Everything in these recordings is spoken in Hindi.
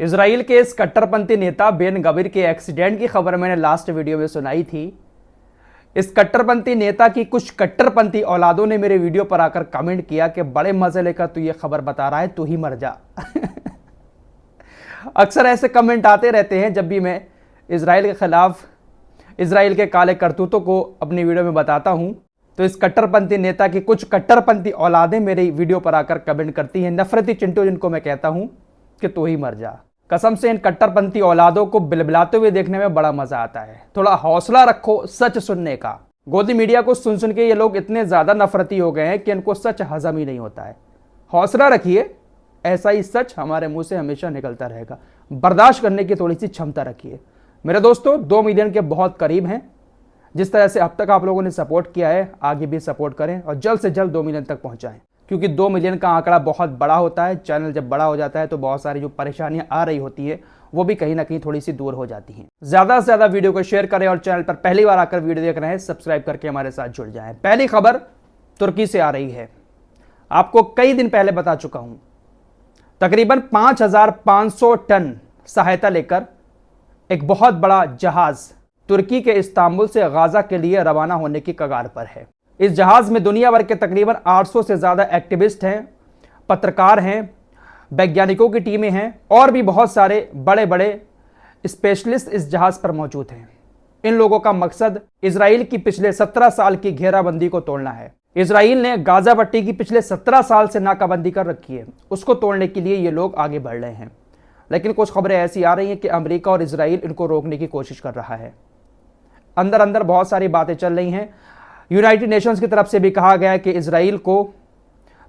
इजराइल के इस कट्टरपंथी नेता बेन गवीर के एक्सीडेंट की खबर मैंने लास्ट वीडियो में सुनाई थी। इस कट्टरपंथी नेता की कुछ कट्टरपंथी औलादों ने मेरे वीडियो पर आकर कमेंट किया कि बड़े मजे लेकर तू ये खबर बता रहा है, तू ही मर जा। अक्सर ऐसे कमेंट आते रहते हैं जब भी मैं इजराइल के खिलाफ, इजराइल के काले करतूतों को अपनी वीडियो में बताता हूं। तो इस कट्टरपंथी नेता की कुछ कट्टरपंथी औलादें मेरी वीडियो पर आकर कमेंट करती हैं, नफरती चिंटू जिनको मैं कहता हूं कि तू ही मर जा। कसम से इन कट्टरपंथी औलादों को बिलबिलाते हुए देखने में बड़ा मजा आता है। थोड़ा हौसला रखो सच सुनने का। गोदी मीडिया को सुन सुन के ये लोग इतने ज्यादा नफरती हो गए हैं कि इनको सच हजम ही नहीं होता है। हौसला रखिए, ऐसा ही सच हमारे मुंह से हमेशा निकलता रहेगा। बर्दाश्त करने की थोड़ी सी क्षमता रखिए। मेरे दोस्तों 2 मिलियन के बहुत करीब हैं। जिस तरह से अब तक आप लोगों ने सपोर्ट किया है, आगे भी सपोर्ट करें और जल्द से जल्द 2 मिलियन तक पहुंचाएं, क्योंकि 2 मिलियन का आंकड़ा बहुत बड़ा होता है। चैनल जब बड़ा हो जाता है तो बहुत सारी जो परेशानियां आ रही होती है वो भी कहीं ना कहीं थोड़ी सी दूर हो जाती हैं। ज्यादा से ज्यादा वीडियो को शेयर करें और चैनल पर पहली बार आकर वीडियो देख रहे हैं सब्सक्राइब करके हमारे साथ जुड़ जाएं। पहली खबर तुर्की से आ रही है। आपको कई दिन पहले बता चुका हूं, तकरीबन 5,500 टन सहायता लेकर एक बहुत बड़ा जहाज तुर्की के इस्तांबुल से गाजा के लिए रवाना होने की कगार पर है। इस जहाज में दुनिया भर के तकरीबन 800 से ज्यादा एक्टिविस्ट हैं, पत्रकार हैं, वैज्ञानिकों की टीमें हैं और भी बहुत सारे बड़े बड़े स्पेशलिस्ट इस जहाज पर मौजूद हैं। इन लोगों का मकसद इजराइल की पिछले 17 साल की घेराबंदी को तोड़ना है। इजराइल ने गाजा पट्टी की पिछले 17 साल से नाकाबंदी कर रखी है, उसको तोड़ने के लिए ये लोग आगे बढ़ रहे हैं। लेकिन कुछ खबरें ऐसी आ रही हैं कि अमेरिका और इजराइल इनको रोकने की कोशिश कर रहा है। अंदर अंदर बहुत सारी बातें चल रही हैं। यूनाइटेड नेशंस की तरफ से भी कहा गया है कि इजराइल को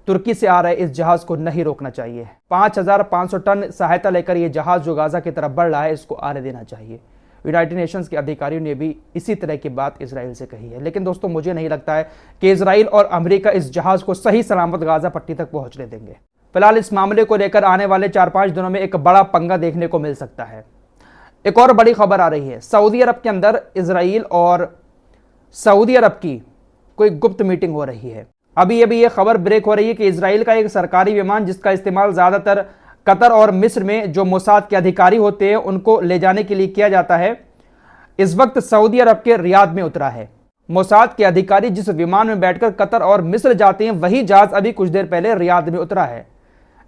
तुर्की से आ रहे इस जहाज को नहीं रोकना चाहिए। 5,500 टन सहायता लेकर यह जहाज जो गाजा की तरफ बढ़ रहा है, इसको आने देना चाहिए। यूनाइटेड नेशंस के अधिकारियों ने भी इसी तरह की बात इजराइल से कही है। लेकिन दोस्तों मुझे नहीं लगता है कि इजराइल और अमेरिका इस जहाज को सही सलामत गाजा पट्टी तक पहुंचने देंगे। फिलहाल इस मामले को लेकर आने वाले 4-5 दिनों में एक बड़ा पंगा देखने को मिल सकता है। एक और बड़ी खबर आ रही है, सऊदी अरब के अंदर इजराइल और सऊदी अरब की कोई गुप्त मीटिंग हो रही है। अभी ये खबर ब्रेक हो रही है कि इजराइल का एक सरकारी विमान, जिसका इस्तेमाल ज्यादातर कतर और मिस्र में जो मोसाद के अधिकारी होते हैं उनको ले जाने के लिए किया जाता है, इस वक्त सऊदी अरब के रियाद में उतरा है। मोसाद के अधिकारी जिस विमान में बैठकर कतर और मिस्र जाते हैं, वही जहाज अभी कुछ देर पहले रियाद में उतरा है।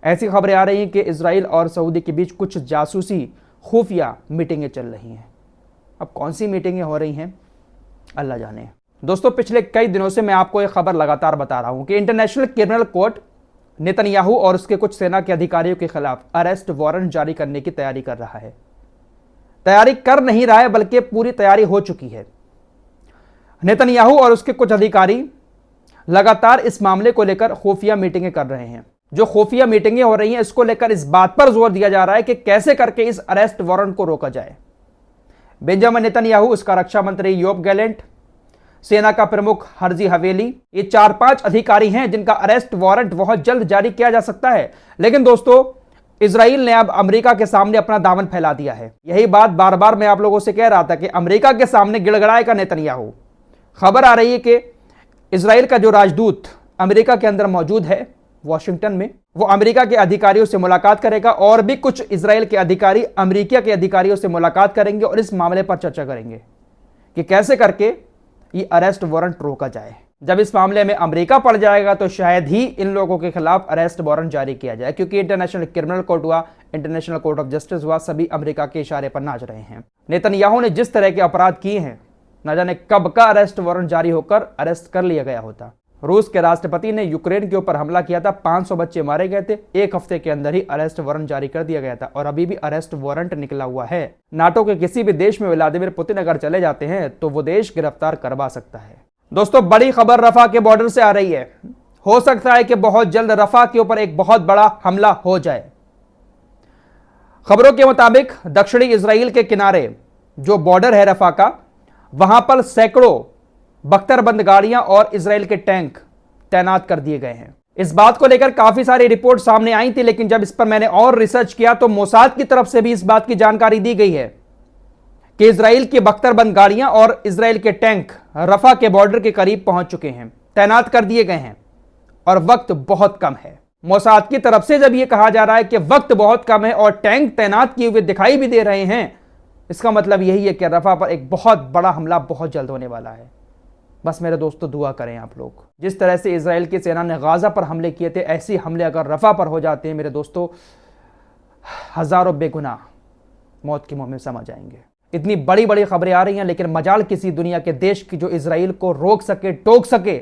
ऐसी खबरें आ रही हैं कि इजराइल और सऊदी के बीच कुछ जासूसी खुफिया मीटिंगें चल रही हैं। अब कौन सी मीटिंगें हो रही हैं अल्लाह जाने। दोस्तों पिछले कई दिनों से मैं आपको एक खबर लगातार बता रहा हूं कि इंटरनेशनल क्रिमिनल कोर्ट नेतन्याहू और उसके कुछ सेना के अधिकारियों के खिलाफ अरेस्ट वारंट जारी करने की तैयारी कर रहा है। तैयारी कर नहीं रहा है, बल्कि पूरी तैयारी हो चुकी है। नेतन्याहू और उसके कुछ अधिकारी लगातार इस मामले को लेकर खुफिया मीटिंगें कर रहे हैं। जो खुफिया मीटिंगें हो रही हैं, इसको लेकर इस बात पर जोर दिया जा रहा है कि कैसे करके इस अरेस्ट वारंट को रोका जाए। बेंजामिन नेतन्याहू, उसका रक्षा मंत्री योब गैलेंट, सेना का प्रमुख हर्जी हवेली, ये 4-5 अधिकारी हैं जिनका अरेस्ट वारंट बहुत जल्द जारी किया जा सकता है। लेकिन दोस्तों इजराइल ने अब अमेरिका के सामने अपना दामन फैला दिया है। यही बात बार बार मैं आप लोगों से कह रहा था कि अमेरिका के सामने गिड़गड़ाएगा नेतन्याहू। खबर आ रही है कि इजराइल का जो राजदूत अमेरिका के अंदर मौजूद है वॉशिंगटन में, वो अमेरिका के अधिकारियों से मुलाकात करेगा और भी कुछ इजराइल के अधिकारी अमेरिका के अधिकारियों से मुलाकात करेंगे और इस मामले पर चर्चा करेंगे कि कैसे करके ये अरेस्ट वारंट रोका जाए। जब इस मामले में अमेरिका पड़ जाएगा तो शायद ही इन लोगों के खिलाफ अरेस्ट वारंट जारी किया जाए, क्योंकि इंटरनेशनल क्रिमिनल कोर्ट हुआ, इंटरनेशनल कोर्ट ऑफ जस्टिस हुआ, सभी अमेरिका के इशारे पर नाच रहे हैं। नेतन्याहू ने जिस तरह के अपराध किए हैं, न जाने कब का अरेस्ट वारंट जारी होकर अरेस्ट कर लिया गया होता। रूस के राष्ट्रपति ने यूक्रेन के ऊपर हमला किया था, 500 बच्चे मारे गए थे, एक हफ्ते के अंदर ही अरेस्ट वारंट जारी कर दिया गया था और अभी भी अरेस्ट वारंट निकला हुआ है। नाटो के किसी भी देश में व्लादिमीर पुतिन अगर चले जाते हैं तो वो देश गिरफ्तार करवा सकता है। दोस्तों बड़ी खबर रफा के बॉर्डर से आ रही है। हो सकता है कि बहुत जल्द रफा के ऊपर एक बहुत बड़ा हमला हो जाए। खबरों के मुताबिक दक्षिणी इजराइल के किनारे जो बॉर्डर है रफा का, वहां पर सैकड़ों बख्तरबंद गाड़ियां और इजराइल के टैंक तैनात कर दिए गए हैं। इस बात को लेकर काफी सारी रिपोर्ट सामने आई थी, लेकिन जब इस पर मैंने और रिसर्च किया तो मोसाद की तरफ से भी इस बात की जानकारी दी गई है कि इजराइल की बख्तरबंद गाड़ियां और इजराइल के टैंक रफा के बॉर्डर के करीब पहुंच चुके हैं, तैनात कर दिए गए हैं और वक्त बहुत कम है। मोसाद की तरफ से जब यह कहा जा रहा है कि वक्त बहुत कम है और टैंक तैनात किए हुए दिखाई भी दे रहे हैं, इसका मतलब यही है कि रफा पर एक बहुत बड़ा हमला बहुत जल्द होने वाला है। बस मेरे दोस्तों दुआ करें आप लोग। जिस तरह से इजराइल की सेना ने गाजा पर हमले किए थे, ऐसे हमले अगर रफा पर हो जाते हैं मेरे दोस्तों, हजारों बेगुनाह मौत के मुंह में समा जाएंगे। इतनी बड़ी बड़ी खबरें आ रही हैं, लेकिन मजाल किसी दुनिया के देश की जो इजराइल को रोक सके, टोक सके।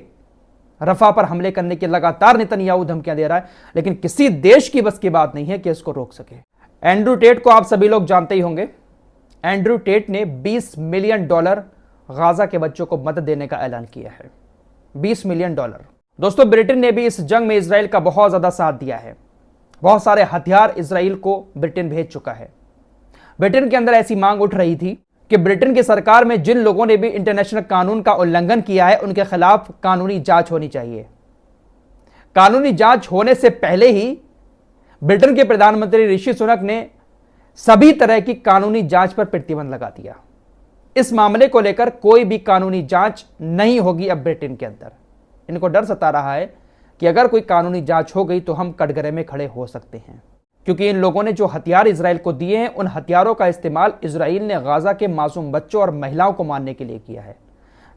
रफा पर हमले करने की लगातार नेतन्याहू धमकियां दे रहा है, लेकिन किसी देश की बस की बात नहीं है कि इसको रोक सके। एंड्रू टेट को आप सभी लोग जानते ही होंगे। एंड्रू टेट ने $20 मिलियन गाजा के बच्चों को मदद देने का ऐलान किया है। $20 मिलियन। दोस्तों, ब्रिटेन ने भी इस जंग में इजराइल का बहुत ज्यादा साथ दिया है। बहुत सारे हथियार इजराइल को ब्रिटेन भेज चुका है। ब्रिटेन के अंदर ऐसी मांग उठ रही थी कि ब्रिटेन की सरकार में जिन लोगों ने भी इंटरनेशनल कानून का उल्लंघन किया है, उनके खिलाफ कानूनी जांच होनी चाहिए। कानूनी जांच होने से पहले ही ब्रिटेन के प्रधानमंत्री ऋषि सुनक ने सभी तरह की कानूनी जांच पर प्रतिबंध लगा दिया। इस मामले को लेकर कोई भी कानूनी जांच नहीं होगी अब ब्रिटेन के अंदर। इनको डर सता रहा है कि अगर कोई कानूनी जांच हो गई तो हम कटघरे में खड़े हो सकते हैं, क्योंकि इन लोगों ने जो हथियार इजराइल को दिए हैं, उन हथियारों का इस्तेमाल इजराइल ने गाजा के मासूम बच्चों और महिलाओं को मारने के लिए किया है।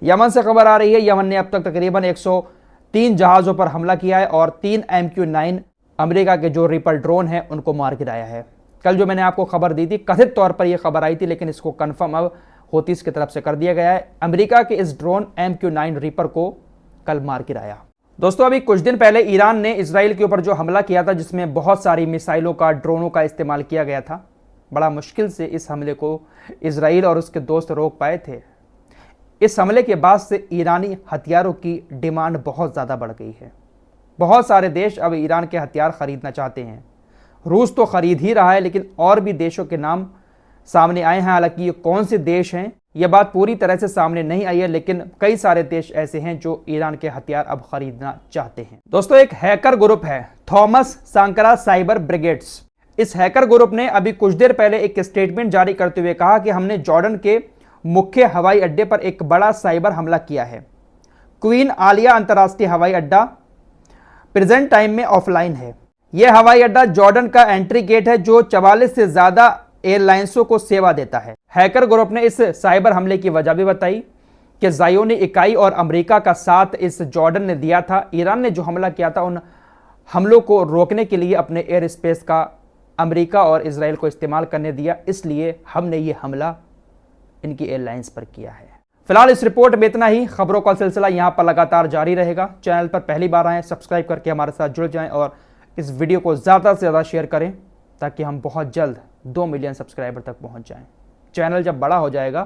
यमन से खबर आ रही है, यमन ने अब तक तकरीबन 103 जहाजों पर हमला किया है और 3 MQ-9 अमेरिका के जो रिपर ड्रोन हैं उनको मार गिराया है। कल जो मैंने आपको खबर दी थी, कथित तौर पर यह खबर आई थी, लेकिन इसको कंफर्म अब हौतीस की तरफ से कर दिया गया है। अमेरिका के इस ड्रोन MQ-9 रिपर को कल मार गिराया। दोस्तों, अभी कुछ दिन पहले ईरान ने इजराइल के ऊपर जो हमला किया था, जिसमें बहुत सारी मिसाइलों का, ड्रोनों का इस्तेमाल किया गया था, बड़ा मुश्किल से इस हमले को इजराइल और उसके दोस्त रोक पाए थे। इस हमले के बाद से ईरानी हथियारों की डिमांड बहुत ज़्यादा बढ़ गई है। बहुत सारे देश अब ईरान के हथियार खरीदना चाहते हैं। रूस तो खरीद ही रहा है, लेकिन और भी देशों के नाम सामने आए हैं। हालांकि ये कौन से देश हैं, यह बात पूरी तरह से सामने नहीं आई है, लेकिन कई सारे देश ऐसे हैं जो ईरान के हथियार अब खरीदना चाहते हैं। दोस्तों, एक हैकर ग्रुप है थॉमस सांकरा साइबर ब्रिगेड्स। इस हैकर ग्रुप ने अभी कुछ देर पहले एक स्टेटमेंट जारी करते हुए कहा कि हमने जॉर्डन के मुख्य हवाई अड्डे पर एक बड़ा साइबर हमला किया है। क्वीन आलिया अंतर्राष्ट्रीय हवाई अड्डा प्रेजेंट टाइम में ऑफलाइन है। यह हवाई अड्डा जॉर्डन का एंट्री गेट है जो 44 से ज्यादा एयरलाइंसों को सेवा देता है। हैकर ग्रुप ने इस साइबर हमले की वजह भी बताई कि ज़ायोनी इकाई और अमेरिका का साथ इस जॉर्डन ने दिया था। ईरान ने जो हमला किया था, उन हमलों को रोकने के लिए अपने एयर स्पेस का अमेरिका और इजराइल को इस्तेमाल करने दिया, इसलिए हमने ये हमला इनकी एयरलाइंस पर किया है। फिलहाल इस रिपोर्ट में इतना ही। खबरों का सिलसिला यहाँ पर लगातार जारी रहेगा। चैनल पर पहली बार आएँ, सब्सक्राइब करके हमारे साथ जुड़ जाएं और इस वीडियो को ज़्यादा से ज़्यादा शेयर करें, ताकि हम बहुत जल्द 2 मिलियन सब्सक्राइबर तक पहुँच जाएं। चैनल जब बड़ा हो जाएगा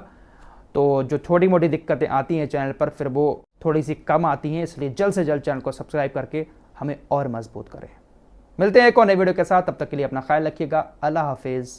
तो जो थोड़ी मोटी दिक्कतें आती हैं चैनल पर, फिर वो थोड़ी सी कम आती हैं, इसलिए जल्द से जल्द चैनल को सब्सक्राइब करके हमें और मजबूत करें। मिलते हैं एक और नए वीडियो के साथ, तब तक के लिए अपना ख्याल रखिएगा। अल्लाह हाफिज़।